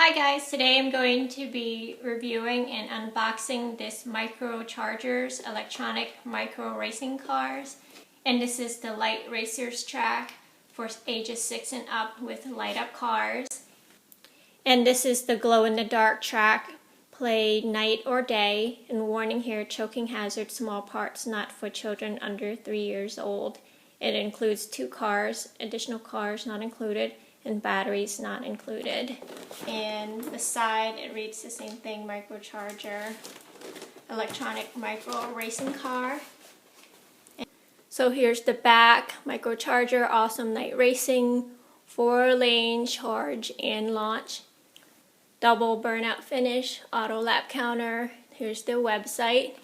Hi guys, today I'm going to be reviewing and unboxing this Micro Chargers electronic micro racing cars. And this is the Light Racers track for ages 6 and up with light up cars. And this is the glow in the dark track, play night or day, and warning here, choking hazard, small parts not for children under 3 years old. It includes 2 cars, additional cars not included, and batteries not included. And the side, it reads the same thing, microcharger, electronic micro racing car. So here's the back, microcharger, awesome night racing, 4-lane charge and launch, double burnout finish, auto lap counter. Here's their website.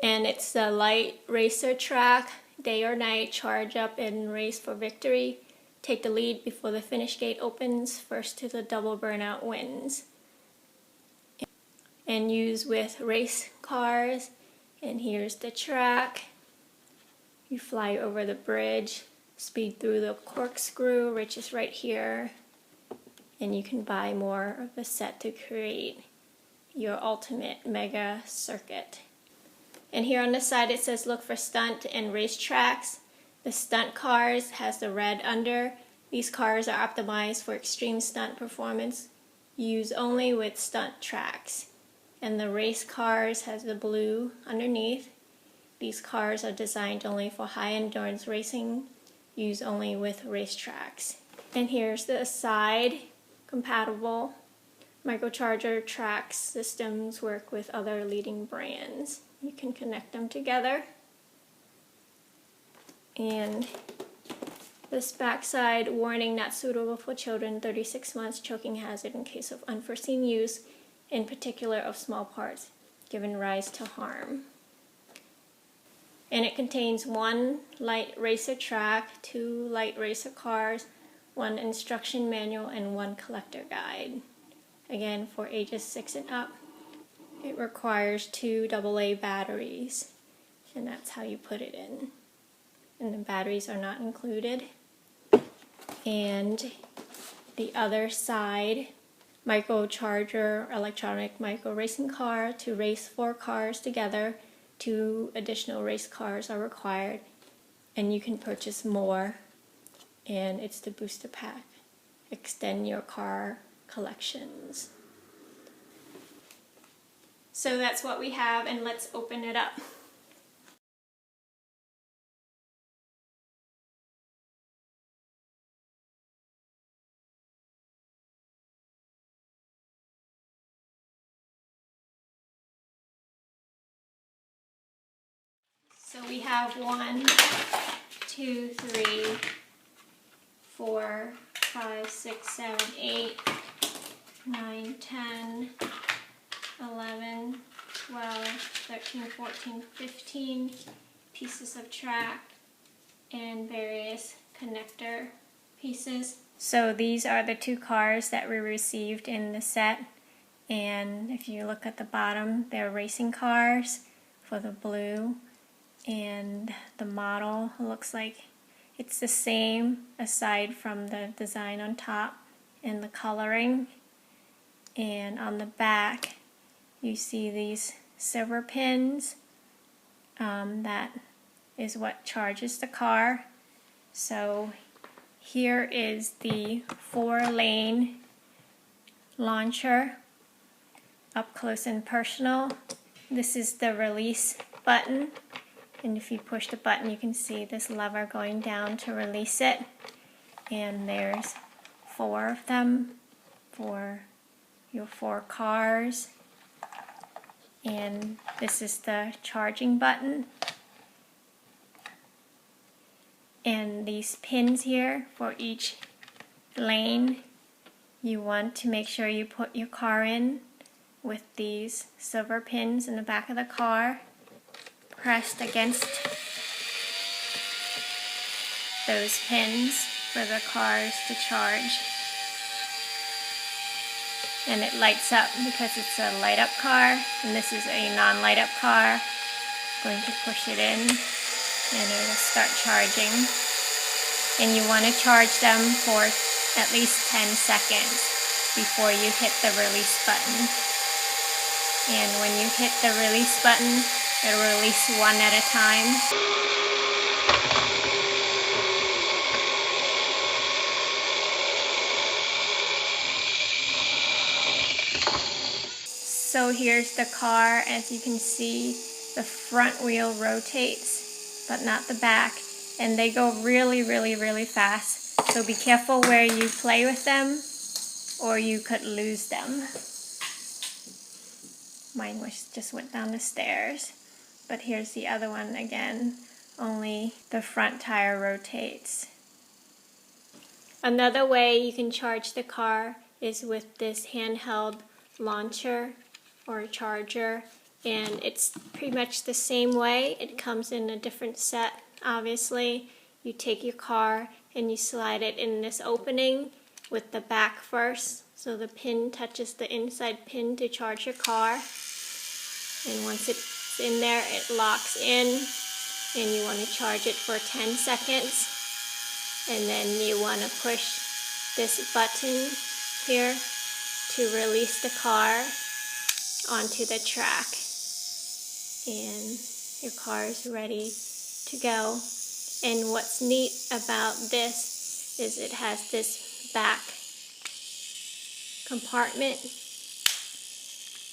And it's the Light Racer track, day or night, charge up and race for victory. Take the lead before the finish gate opens. First to the double burnout wins. And use with race cars. And here's the track. You fly over the bridge, speed through the corkscrew, which is right here. And you can buy more of the set to create your ultimate mega circuit. And here on the side it says look for stunt and race tracks. The stunt cars has the red under. These cars are optimized for extreme stunt performance, used only with stunt tracks. And the race cars has the blue underneath. These cars are designed only for high endurance racing, used only with race tracks. And here's the side, compatible. Microcharger tracks systems work with other leading brands. You can connect them together. And this backside, warning, not suitable for children 36 months, choking hazard in case of unforeseen use, in particular of small parts, giving rise to harm. And it contains 1 light racer track, 2 light racer cars, 1 instruction manual, and 1 collector guide. Again, for ages 6 and up. It requires 2 AA batteries, and that's how you put it in. And the batteries are not included. And the other side, microcharger, electronic micro racing car. To race 4 cars together, 2 additional race cars are required, and you can purchase more. And it's the booster pack. Extend your car collections. So that's what we have, and let's open it up. So we have 1, 2, 3, 4, 5, 6, 7, 8, 9, 10, 11, 12, 13, 14, 15 pieces of track and various connector pieces. So these are the 2 cars that we received in the set. And if you look at the bottom, they're racing cars for the blue. And the model looks like it's the same aside from the design on top and the coloring. And on the back you see these silver pins. That is what charges the car. So here is the 4-lane launcher, up close and personal. This is the release button. And if you push the button, you can see this lever going down to release it. And there's 4 of them for your 4 cars. And this is the charging button. And these pins here for each lane, you want to make sure you put your car in with these silver pins in the back of the car, pressed against those pins for the cars to charge. And it lights up because it's a light up car, and this is a non-light up car. Going to push it in and it will start charging. And you want to charge them for at least 10 seconds. before you hit the release button. And when you hit the release button, it'll release one at a time. So here's the car. As you can see, the front wheel rotates, but not the back. And they go really, really, really fast. So be careful where you play with them, or you could lose them. Mine just went down the stairs. But here's the other one again. Only the front tire rotates. Another way you can charge the car is with this handheld launcher or charger, and it's pretty much the same way. It comes in a different set, obviously. You take your car and you slide it in this opening with the back first, so the pin touches the inside pin to charge your car. And once it's in there, it locks in, and you want to charge it for 10 seconds. And then you want to push this button here to release the car onto the track. And your car is ready to go. And what's neat about this is it has this back compartment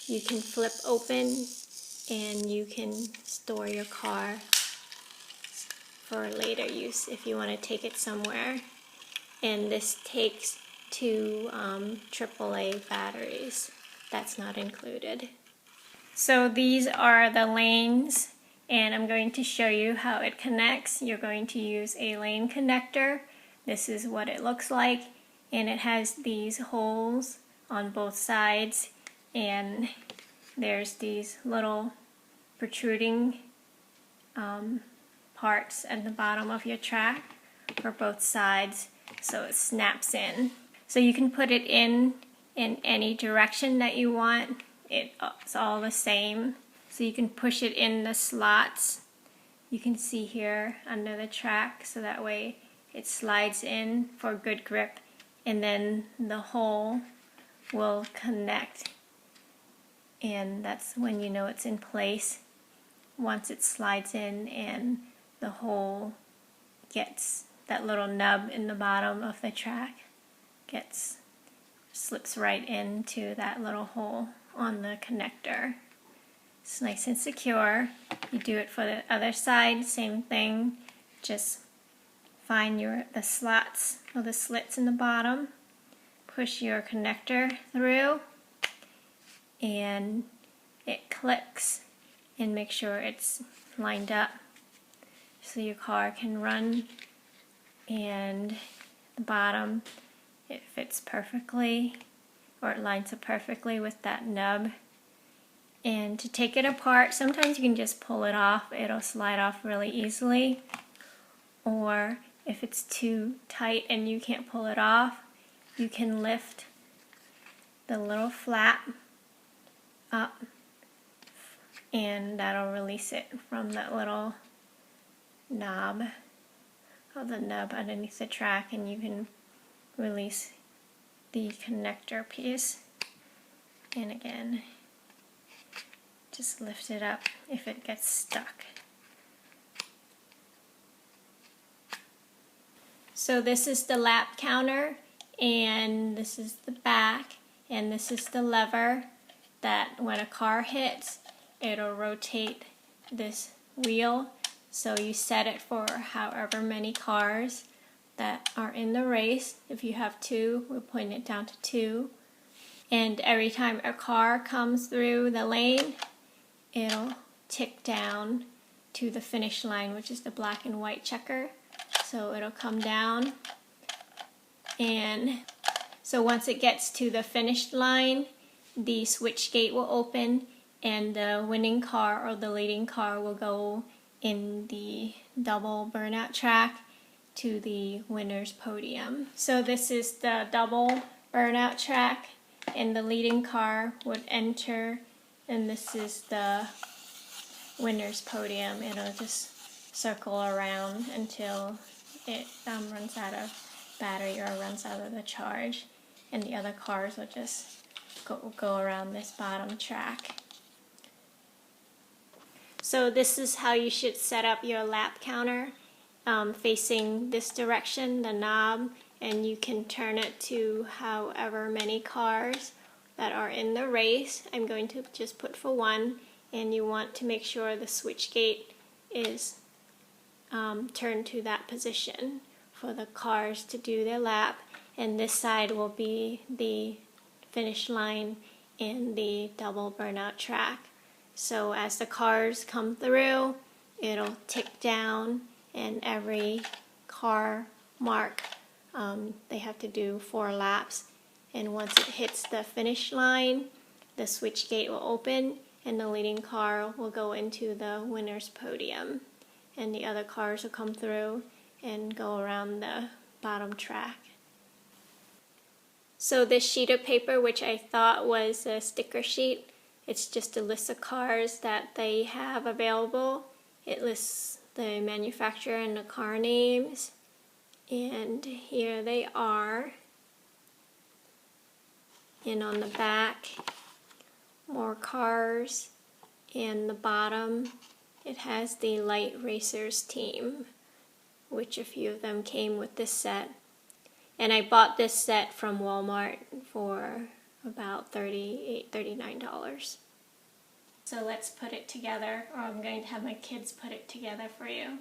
you can flip open, and you can store your car for later use if you want to take it somewhere. And this takes two AAA batteries. That's not included. So these are the lanes, and I'm going to show you how it connects. You're going to use a lane connector. This is what it looks like, and it has these holes on both sides, and there's these little protruding parts at the bottom of your track for both sides, so it snaps in. So you can put it in any direction that you want. It's all the same. So you can push it in the slots. You can see here under the track, so that way it slides in for good grip, and then the hole will connect, and that's when you know it's in place. Once it slides in and the hole gets, that little nub in the bottom of the track slips right into that little hole on the connector. It's nice and secure. You do it for the other side, same thing. Just find the slots or the slits in the bottom, push your connector through, and it clicks, and make sure it's lined up so your car can run. And the bottom, it fits perfectly, or it lines up perfectly with that nub. And to take it apart, sometimes you can just pull it off. It'll slide off really easily. Or if it's too tight and you can't pull it off, you can lift the little flap up, and that'll release it from that little knob, or the nub underneath the track, and you can release the connector piece. And again, just lift it up if it gets stuck. So this is the lap counter, and this is the back, and this is the lever that when a car hits, it'll rotate this wheel. So you set it for however many cars that are in the race. If you have 2, we'll point it down to 2. And every time a car comes through the lane, it'll tick down to the finish line, which is the black and white checker. So it'll come down, and so once it gets to the finish line, the switch gate will open, and the winning car or the leading car will go in the double burnout track to the winner's podium. So this is the double burnout track, and the leading car would enter, and this is the winner's podium. It'll just circle around until it runs out of battery or runs out of the charge. and the other cars will just go around this bottom track. So this is how you should set up your lap counter, facing this direction, the knob, and you can turn it to however many cars that are in the race. I'm going to just put for one, and you want to make sure the switch gate is turned to that position for the cars to do their lap, and this side will be the finish line in the double burnout track. So as the cars come through, it'll tick down, and every car mark, they have to do 4 laps, and once it hits the finish line, the switch gate will open and the leading car will go into the winner's podium, and the other cars will come through and go around the bottom track. So this sheet of paper, which I thought was a sticker sheet, it's just a list of cars that they have available. It lists the manufacturer and the car names, and here they are. And on the back, more cars, and the bottom, it has the Light Racers team, which a few of them came with this set. And I bought this set from Walmart for about $39. So let's put it together, or I'm going to have my kids put it together for you.